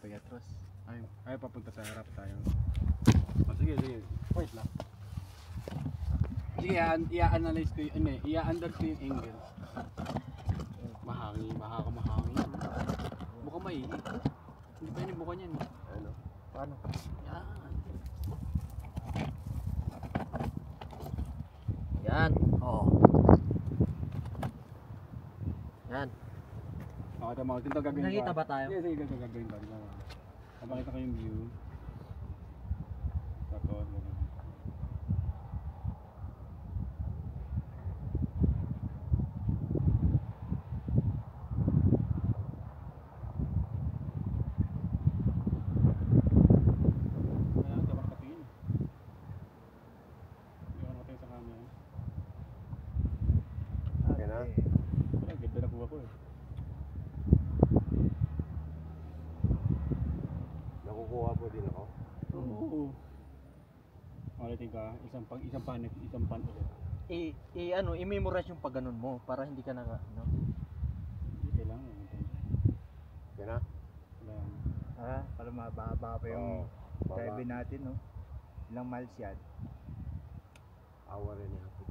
Pietros. Ay, papunta sa harap tayo. Sige. Wait lang. Sige, i-analyze ko yung, i-under ko yung angle. Mahangin. Buka mainit. Hindi pa yun buka niyan. Ano? Paano? Yan. Oh. Yan. Okay, tama. Ito gagawin ko. Nakita ba tayo? Sige, gagawin ko. Papakita ko yung view. Tapos, nakukuha po din ako. oo. Ulitin ka, isang pan ulit. I-memorize yung pag ganun mo para hindi ka naka, no? Hindi kailangan. Yan na? Para mababa pa yung baba. driving natin, no? Ilang miles yan? Hour and a half.